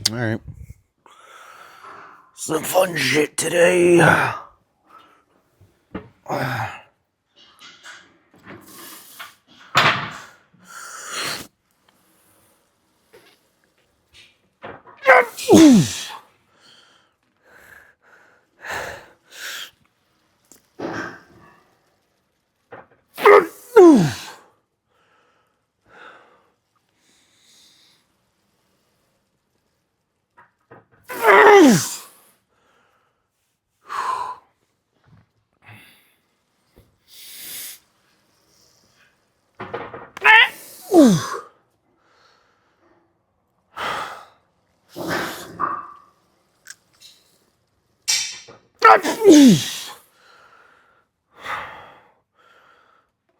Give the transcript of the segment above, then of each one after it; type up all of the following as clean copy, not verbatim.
Alright. Some fun shit today.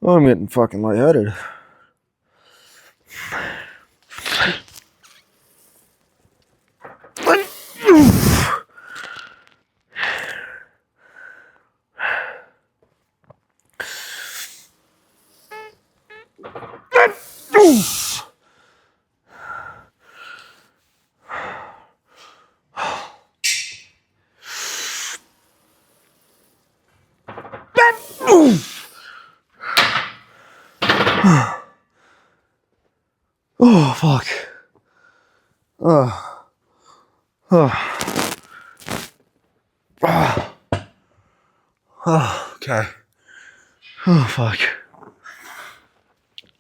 I'm getting fucking lightheaded. Oh, fuck. Okay. Oh, fuck.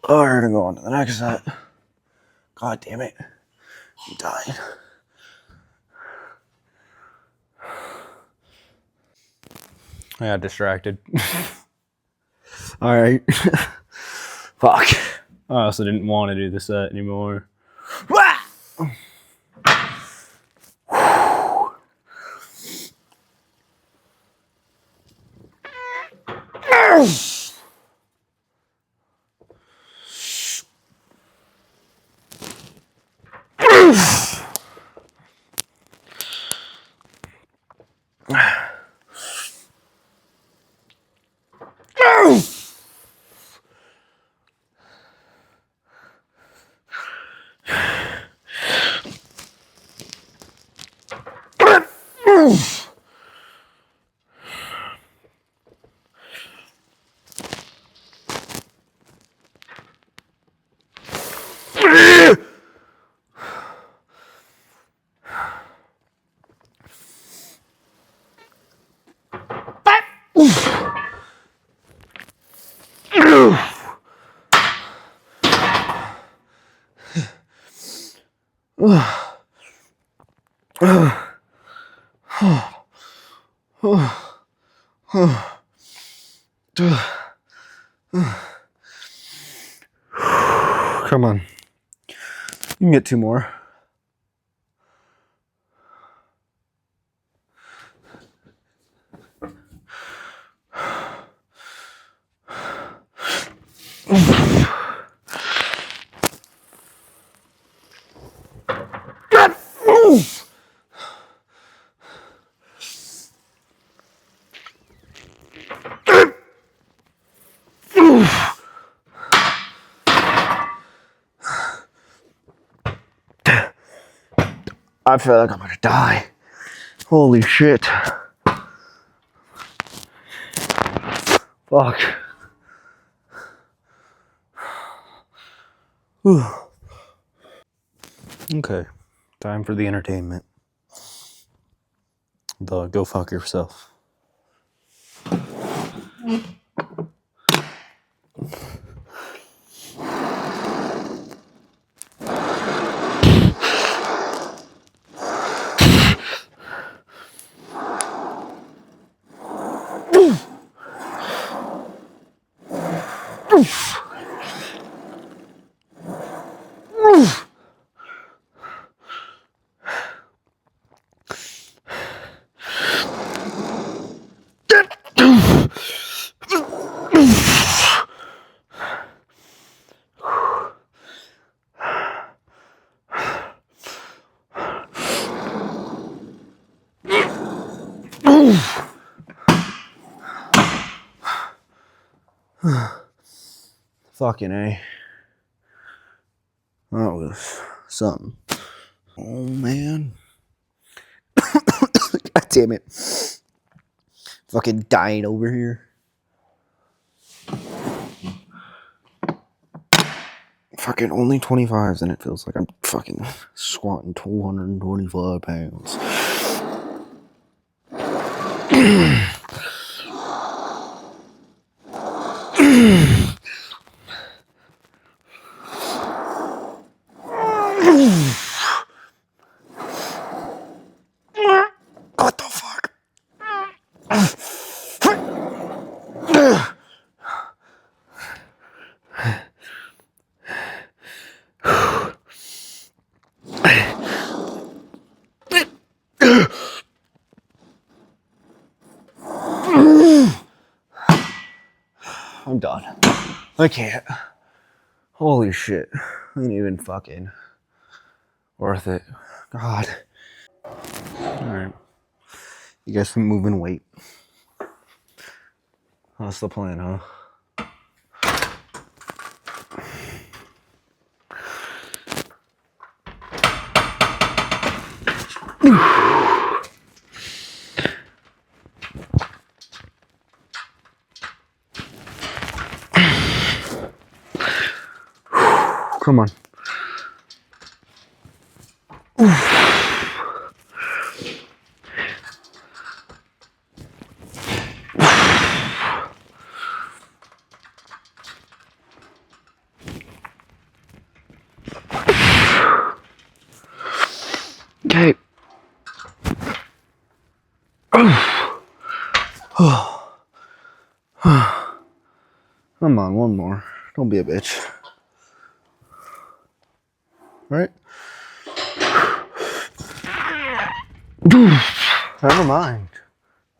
Oh, we're gonna go on to the next set. God damn it. I'm dying. I got distracted. Alright. Fuck. I also didn't want to do the set anymore. Come on. You can get two more. I feel like I'm gonna die. Holy shit. Fuck. Okay. Time for the entertainment. Go fuck yourself. Fucking A. That was something. Oh man. damn it. Fucking dying over here. Fucking only 25s and it feels like I'm fucking squatting 225 pounds. What the fuck? I'm done. I can't. Holy shit. Ain't even fucking worth it. God. Alright. You guys been moving weight. That's the plan, huh? Come on. Okay. Come on, one more. Don't be a bitch. Right? Never mind.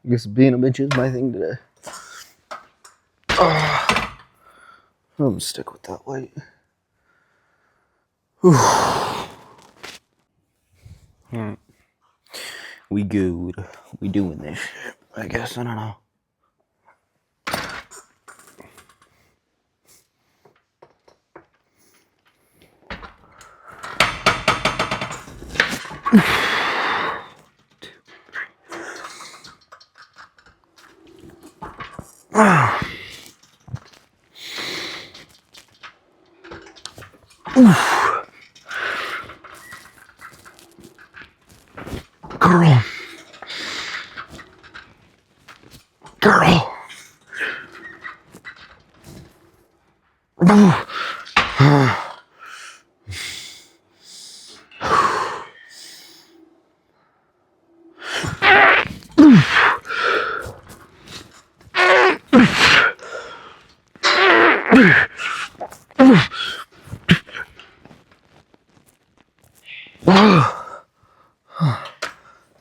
I guess being a bitch is my thing today. I'm gonna stick with that weight. Alright. We good. We doing this shit. I guess. I don't know. Girl. Girl.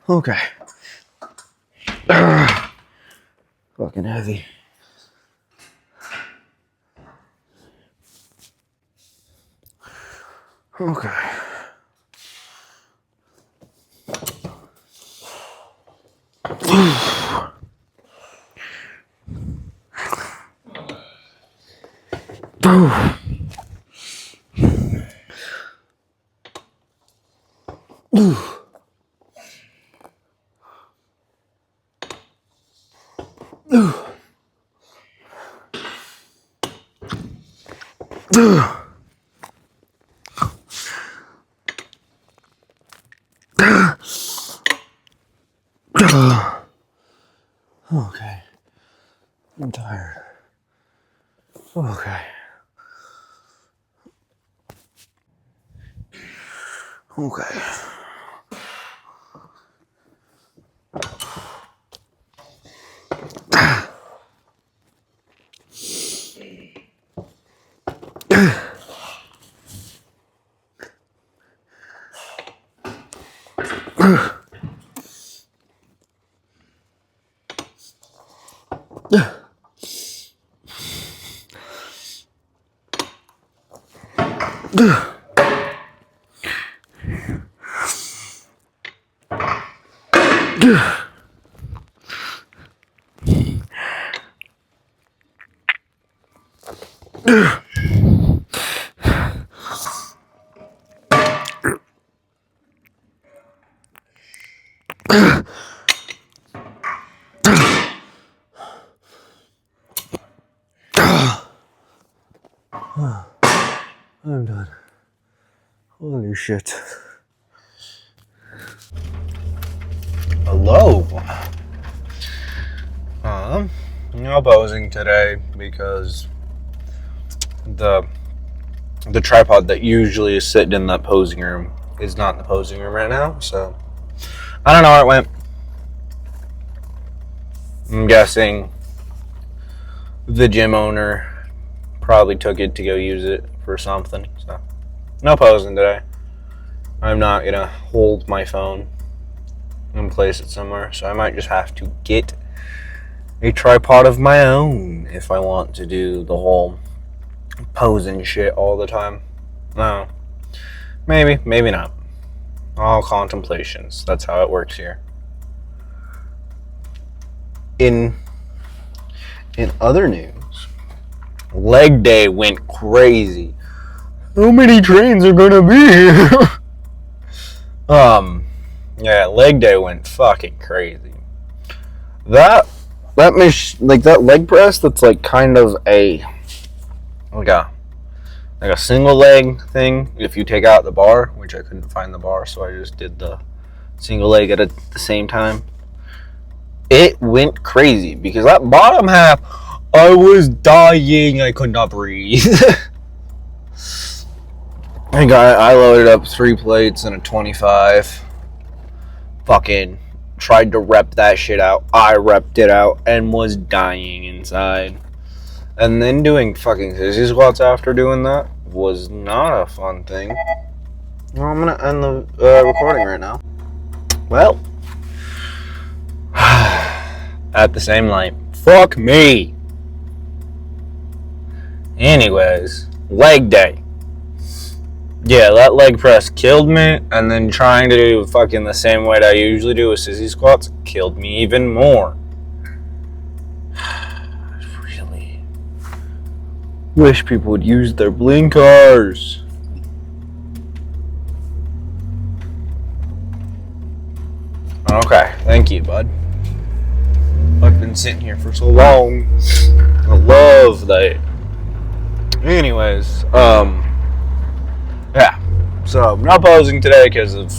Okay. Fucking heavy. Okay. Okay. I'm tired. Okay. Okay. Holy shit. Hello. No posing today because the tripod that usually is sitting in that posing room is not in the posing room right now, so I don't know where it went. I'm guessing the gym owner probably took it to go use it for something, so no posing today. I'm not gonna hold my phone and place it somewhere, so I might just have to get a tripod of my own if I want to do the whole posing shit all the time. No, maybe not. All contemplations. That's how it works here. In other news, leg day went crazy. How many trains are gonna be here? Yeah, leg day went fucking crazy. That leg press that's like kind of a single leg thing. If you take out the bar, which I couldn't find the bar, so I just did the single leg at the same time. It went crazy because that bottom half, I was dying. I could not breathe. I loaded up 3 plates and a 25. Fucking tried to rep that shit out. I repped it out and was dying inside. And then doing fucking sissy squats after doing that was not a fun thing. Well, I'm gonna end the recording right now. Well, at the same light, fuck me. Anyways, leg day. Yeah, that leg press killed me, and then trying to do fucking the same weight I usually do with sissy squats killed me even more. Really wish people would use their blinkers. Okay, thank you, bud. I've been sitting here for so long. I love that. Anyways, yeah. So I'm not posing today because of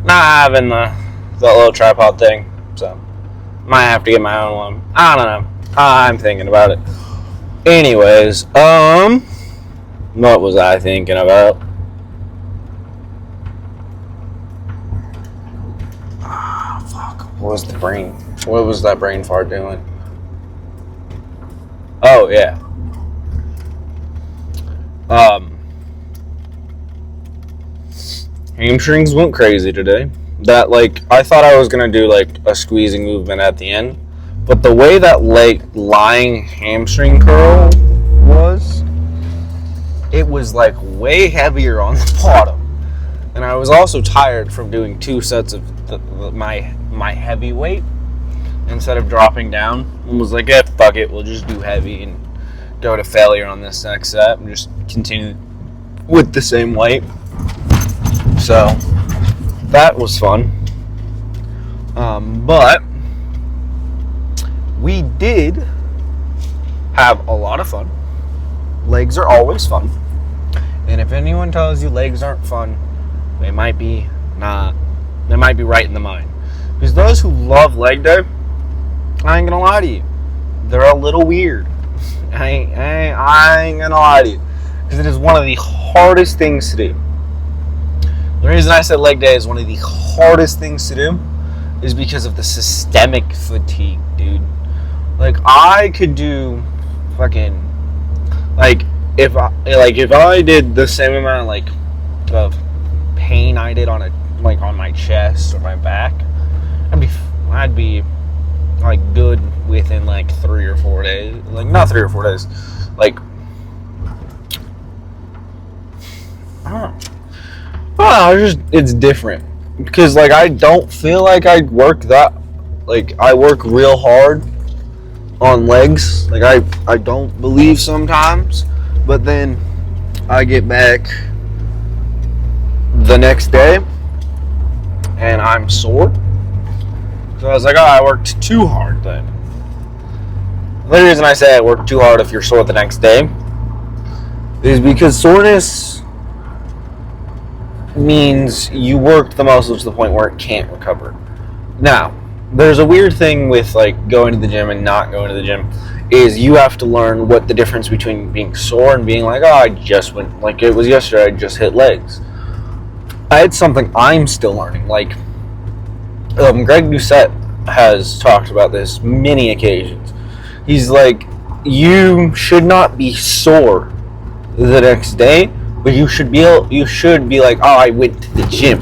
not having that little tripod thing. So might have to get my own one. I don't know. I'm thinking about it. Anyways, what was I thinking about? Fuck. What was that brain fart doing? Oh, yeah. Hamstrings went crazy today. That, I thought I was gonna do, a squeezing movement at the end. But the way that, lying hamstring curl was, it was, way heavier on the bottom. And I was also tired from doing 2 sets of my heavy weight instead of dropping down. And was like, fuck it, we'll just do heavy and go to failure on this next set and just continue with the same weight. So that was fun. But we did have a lot of fun. Legs are always fun. And if anyone tells you legs aren't fun, they might be not. They might be right in the mind. Because those who love leg day, I ain't gonna lie to you, they're a little weird. I ain't gonna lie to you. Because it is one of the hardest things to do. The reason I said leg day is one of the hardest things to do is because of the systemic fatigue, dude. I could do fucking, if I did the same amount of pain I did on my chest or my back, I'd be good within 3 or 4 days. Not 3 or 4 days. I don't know. It's different because I don't feel like I work that. I work real hard on legs. I don't believe sometimes, but then I get back the next day and I'm sore. So I was I worked too hard then. The reason I say I worked too hard if you're sore the next day is because soreness means you work the muscle to the point where it can't recover. Now, there's a weird thing with like going to the gym and not going to the gym is you have to learn what the difference between being sore and being like, oh, I just went, like it was yesterday, I just hit legs. It's something I'm still learning. Like, Greg Doucette has talked about this many occasions. He's like, you should not be sore the next day, but you should be like, oh, I went to the gym.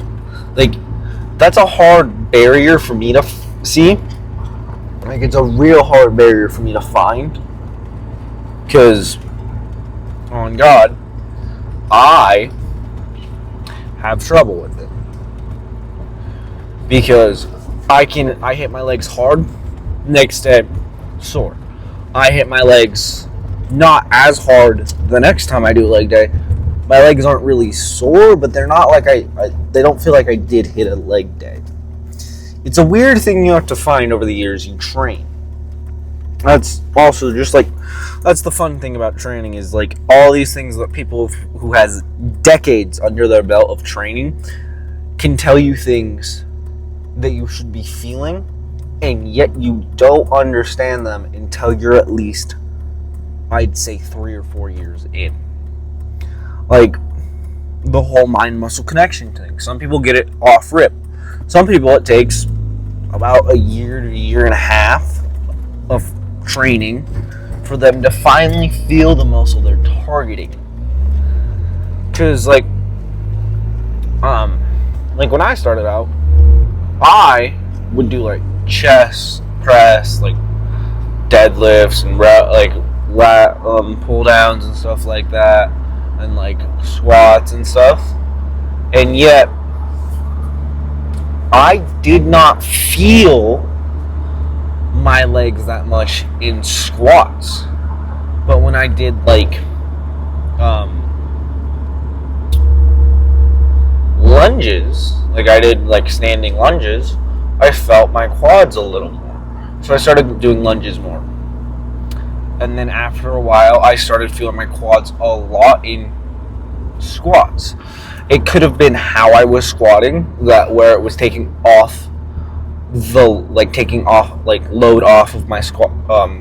Like, that's a hard barrier for me to see. Like, it's a real hard barrier for me to find. Because, on God, I have trouble with it. Because I hit my legs hard, next day, sore. I hit my legs not as hard the next time I do leg day. My legs aren't really sore, but they're not like they don't feel like I did hit a leg day. It's a weird thing you have to find over the years you train. That's also just like, that's the fun thing about training is like all these things that people who has decades under their belt of training can tell you things that you should be feeling, and yet you don't understand them until you're at least, I'd say, 3 or 4 years in. Like the whole mind-muscle connection thing. Some people get it off rip. Some people it takes about a year to a year and a half of training for them to finally feel the muscle they're targeting. Because like when I started out, I would do like chest press, like deadlifts and pull downs and stuff like that, and like squats and stuff, and yet I did not feel my legs that much in squats. But when I did like lunges, like I did like standing lunges, I felt my quads a little more. So I started doing lunges more. And then after a while, I started feeling my quads a lot in squats. It could have been how I was squatting, that where it was taking load off of my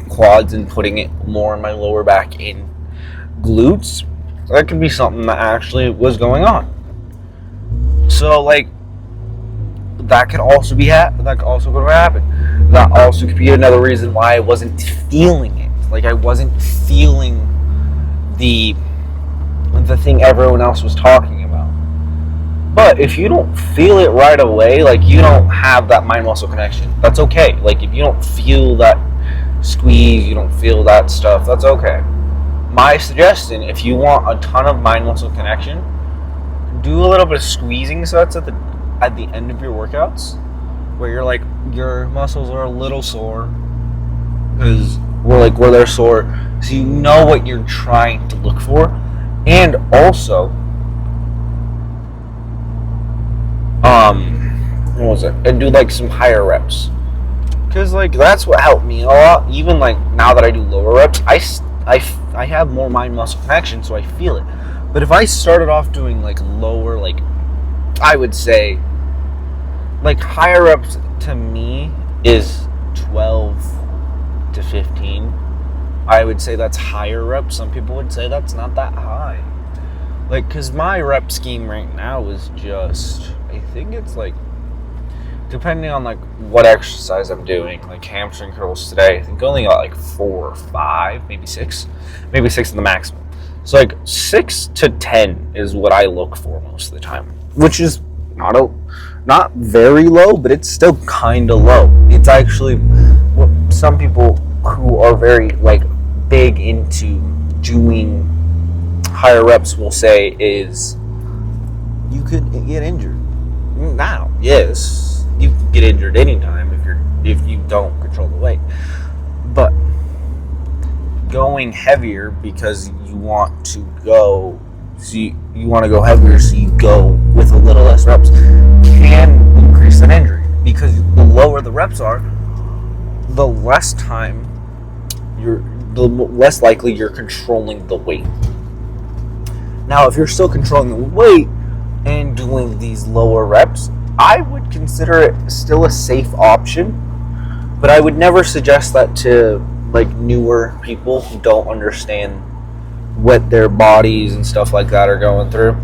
quads and putting it more in my lower back in glutes. That could be something that actually was going on. So like that could also could have happened. That also could be another reason why I wasn't feeling it. Like I wasn't feeling the thing everyone else was talking about. But if you don't feel it right away, like you don't have that mind-muscle connection, that's okay. Like if you don't feel that squeeze, you don't feel that stuff, that's okay. My suggestion, if you want a ton of mind-muscle connection, do a little bit of squeezing sets at the end of your workouts, where you're like, your muscles are a little sore, because where they're sore, so you know what you're trying to look for. And also, what was it? And do like some higher reps, because like that's what helped me a lot. Even like now that I do lower reps, I have more mind muscle connection, so I feel it. But if I started off doing like lower, like I would say, like higher reps to me is 12 to 15. I would say that's higher reps. Some people would say that's not that high. Like, because my rep scheme right now is just, I think it's like, depending on like what exercise I'm doing, like hamstring curls today, I think I only got like 4 or 5, maybe 6 in the maximum. So like 6 to 10 is what I look for most of the time, which is not very low, but it's still kind of low. It's actually what some people who are very like big into doing higher reps will say is you could get injured. Now, yes, you can get injured anytime if you don't control the weight. But going heavier because you want to go, so you want to go heavier, so you go with a little less reps, can increase an injury, because the lower the reps are, the less likely you're controlling the weight. Now, if you're still controlling the weight, and doing these lower reps, I would consider it still a safe option, but I would never suggest that to like newer people who don't understand what their bodies and stuff like that are going through.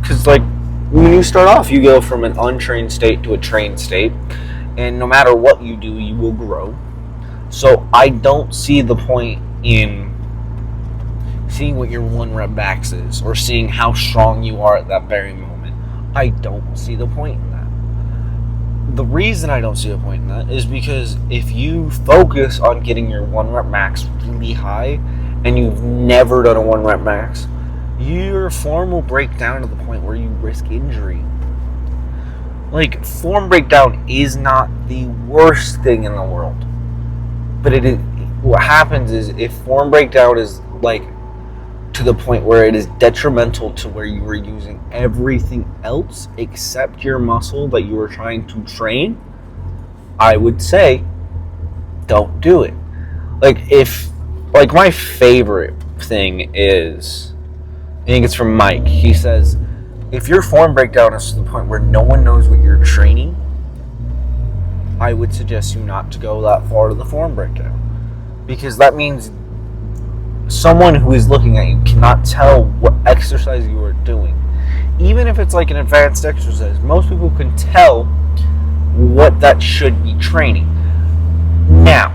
Because like when you start off, you go from an untrained state to a trained state, and no matter what you do, you will grow. So I don't see the point in seeing what your 1 rep max is or seeing how strong you are at that very moment. I don't see the point in that. The reason I don't see a point in that is because if you focus on getting your 1 rep max really high and you've never done a 1 rep max, your form will break down to the point where you risk injury. Like, form breakdown is not the worst thing in the world. But it is, what happens is if form breakdown is like to the point where it is detrimental to where you were using everything else except your muscle that you were trying to train, I would say don't do it. Like my favorite thing is, I think it's from Mike. He says, if your form breakdown is to the point where no one knows what you're training, I would suggest you not to go that far to the form breakdown. Because that means someone who is looking at you cannot tell what exercise you are doing. Even if it's like an advanced exercise, most people can tell what that should be training. Now,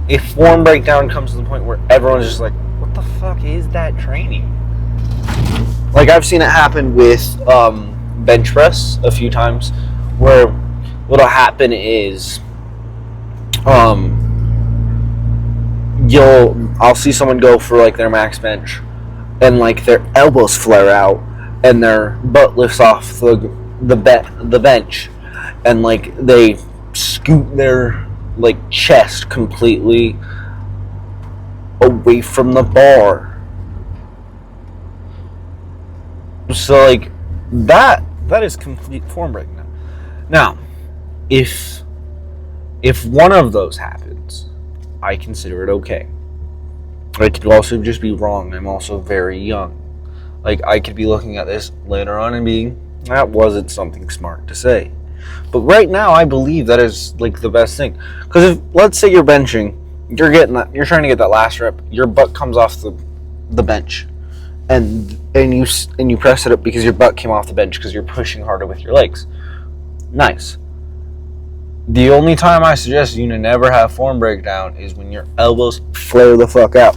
if form breakdown comes to the point where everyone's just like, what the fuck is that training? Like, I've seen it happen with bench press a few times, where what'll happen is I'll see someone go for like their max bench and like their elbows flare out and their butt lifts off the bench, and like they scoot their like chest completely away from the bar. So like that is complete form breakdown. Now, if one of those happens, I consider it okay. I could also just be wrong. I'm also very young. Like, I could be looking at this later on and being, that wasn't something smart to say. But right now, I believe that is like the best thing. Because if, let's say you're benching, you're trying to get that last rep, your butt comes off the bench, and you press it up because your butt came off the bench because you're pushing harder with your legs. Nice. The only time I suggest you to never have form breakdown is when your elbows flare the fuck out.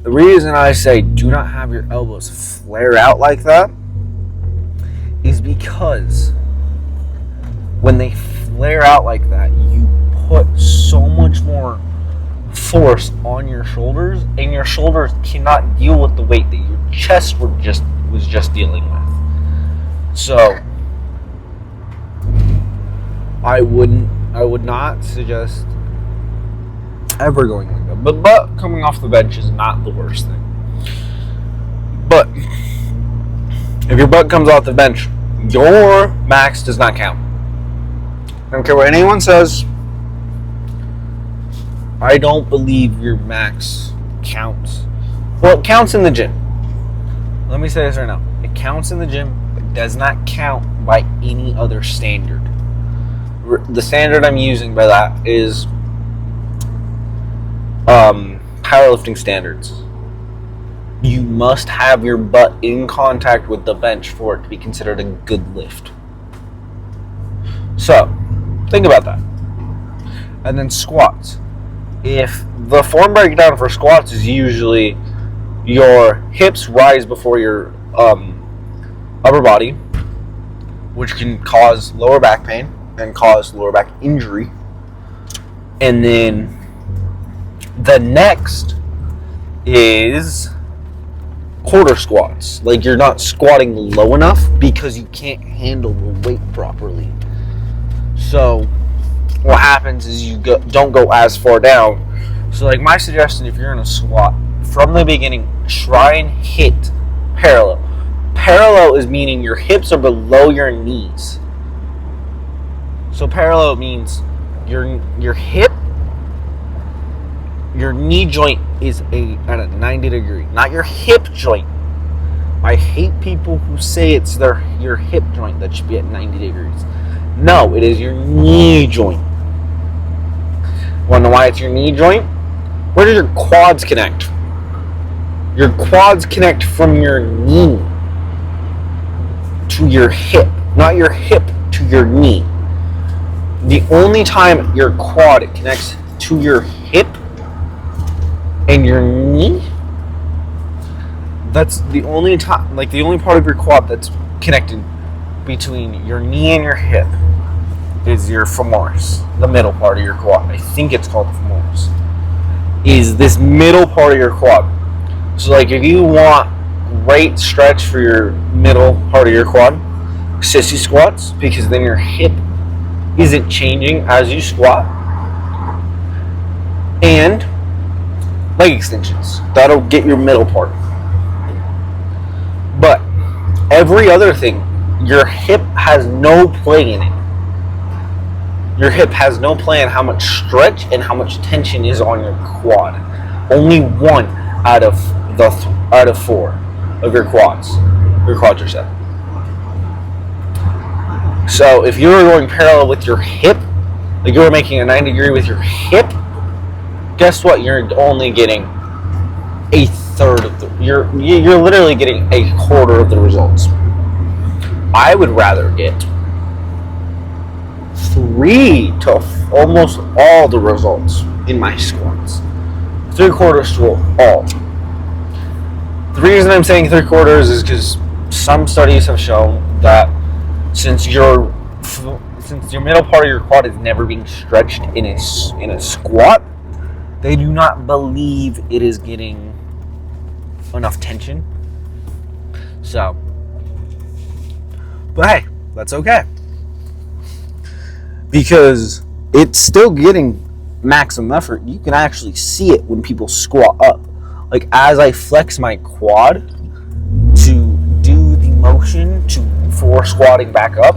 The reason I say do not have your elbows flare out like that is because when they flare out like that, you put so much more force on your shoulders, and your shoulders cannot deal with the weight that your chest was just dealing with. So I would not suggest ever going like that. But butt coming off the bench is not the worst thing. But if your butt comes off the bench, your max does not count. I don't care what anyone says. I don't believe your max counts. Well, it counts in the gym. Let me say this right now. It counts in the gym, but does not count by any other standard. The standard I'm using by that is powerlifting standards. You must have your butt in contact with the bench for it to be considered a good lift. So, think about that. And then squats. If the form breakdown for squats is usually your hips rise before your upper body, which can cause lower back pain and cause lower back injury. And then the next is quarter squats. Like, you're not squatting low enough because you can't handle the weight properly. So what happens is you don't go as far down. So like, my suggestion, if you're in a squat, from the beginning, try and hit parallel. Parallel is meaning your hips are below your knees. So parallel means your hip, your knee joint is at a 90 degree, not your hip joint. I hate people who say it's your hip joint that should be at 90 degrees. No, it is your knee joint. Want to know why it's your knee joint? Where do your quads connect? Your quads connect from your knee to your hip, not your hip to your knee. The only time your quad connects to your hip and your knee, that's the only time, like the only part of your quad that's connected between your knee and your hip is your femoris, the middle part of your quad. I think it's called the femoris. Is this middle part of your quad. So like if you want great stretch for your middle part of your quad, sissy squats, because then your hip isn't changing as you squat. And leg extensions. That'll get your middle part. But every other thing, your hip has no play in it. Your hip has no play in how much stretch and how much tension is on your quad. Only one out of four of your quads. Your quadricep. So if you were going parallel with your hip, like you were making a 90 degree with your hip, guess what? You're only getting a third of the. You're literally getting a quarter of the results. I would rather get 3 to almost all the results in my squats. 3/4 to all. The reason I'm saying 3/4 is because some studies have shown that since your middle part of your quad is never being stretched in a squat, they do not believe it is getting enough tension. So, but hey, that's okay. Because it's still getting maximum effort. You can actually see it when people squat up. Like as I flex my quad to do the motion for squatting back up,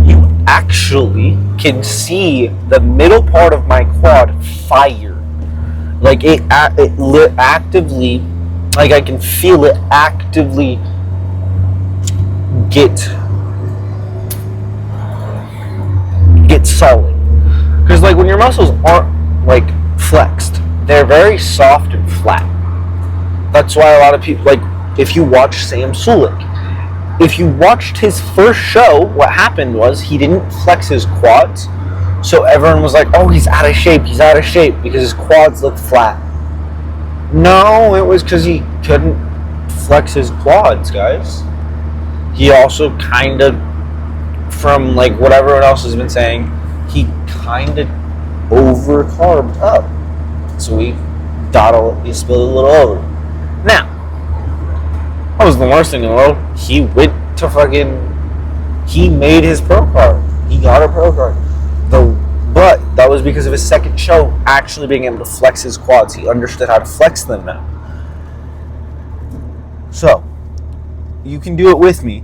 you actually can see the middle part of my quad fire. Like it actively, like I can feel it actively get solid. Because like when your muscles aren't like flexed, they're very soft and flat. That's why a lot of people, like if you watch Sam Sulek, if you watched his first show, what happened was he didn't flex his quads, so everyone was like, oh, he's out of shape because his quads look flat. No, it was because he couldn't flex his quads, guys. He also kind of, from like what everyone else has been saying, he kind of over-carbed up. So he spilled a little over. Now, that was the worst thing in the world. He went to he made his pro card. He got a pro card. But that was because of his second show actually being able to flex his quads. He understood how to flex them now. So, you can do it with me.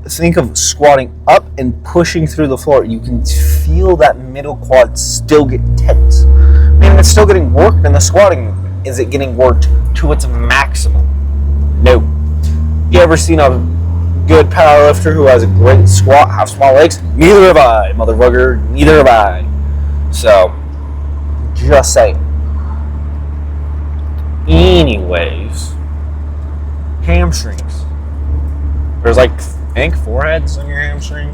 Think of squatting up and pushing through the floor. You can feel that middle quad still get tense. I mean, it's still getting worked in the squatting movement. Is it getting worked to its maximum? No. You ever seen a good powerlifter who has a great squat, have small legs? Neither have I, motherfucker. Neither have I. So, just saying. Anyways, hamstrings. There's like, I think 4 heads on your hamstring,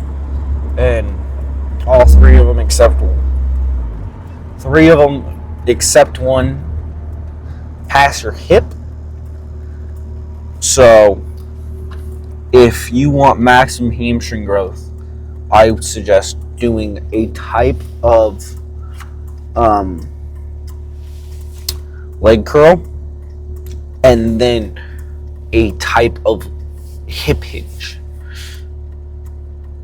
and all 3 of them except one. 3 of them except one pass your hip. So, if you want maximum hamstring growth, I would suggest doing a type of leg curl and then a type of hip hinge.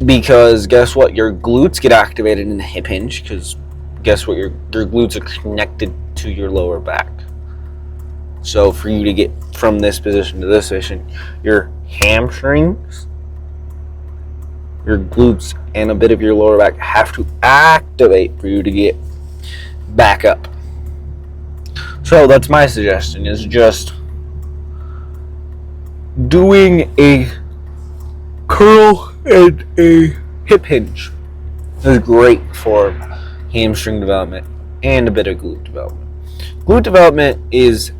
Because guess what? Your glutes get activated in the hip hinge because guess what? Your glutes are connected to your lower back. So for you to get from this position to this position, your hamstrings, your glutes, and a bit of your lower back have to activate for you to get back up. So that's my suggestion, is just doing a curl and a hip hinge is great for hamstring development and a bit of glute development. Glute development is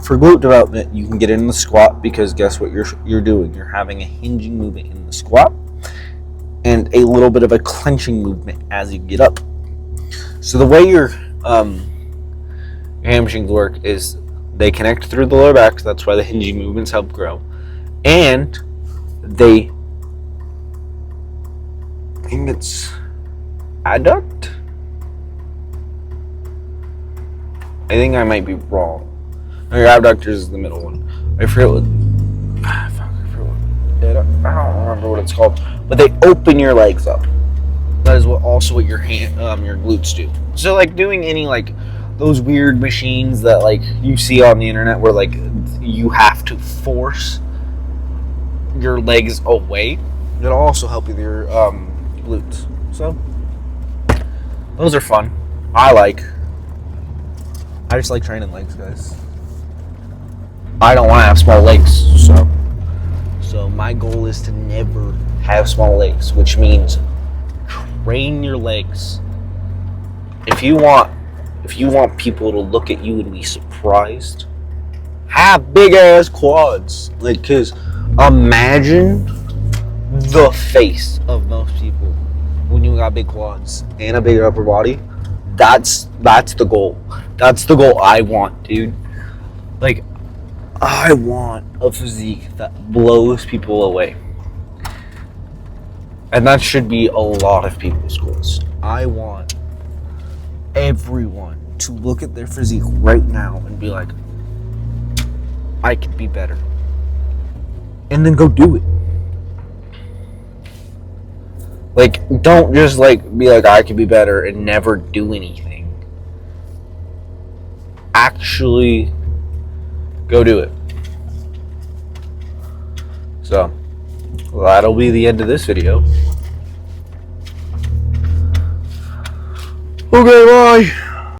for glute development, you can get in the squat because guess what you're doing? You're having a hinging movement in the squat and a little bit of a clenching movement as you get up. So the way your hamstrings work is they connect through the lower back, so that's why the hinging movements help grow. And I think it's adduct? I think I might be wrong. No, your abductors is the middle one. I forget what. I don't remember what it's called. But they open your legs up. That is what your glutes do. So like doing any like those weird machines that like you see on the internet where like you have to force your legs away, it'll also help with your glutes. So those are fun. I just like training legs, guys. I don't want to have small legs, so my goal is to never have small legs, which means train your legs. If you want people to look at you and be surprised, have big ass quads. Like, cause imagine the face of most people when you got big quads and a big upper body. That's the goal. That's the goal I want, dude. Like, I want a physique that blows people away. And that should be a lot of people's goals. I want everyone to look at their physique right now and be like, I could be better. And then go do it. Like, don't just like be like, I could be better and never do anything. Actually go do it. So, that'll be the end of this video. Okay, bye.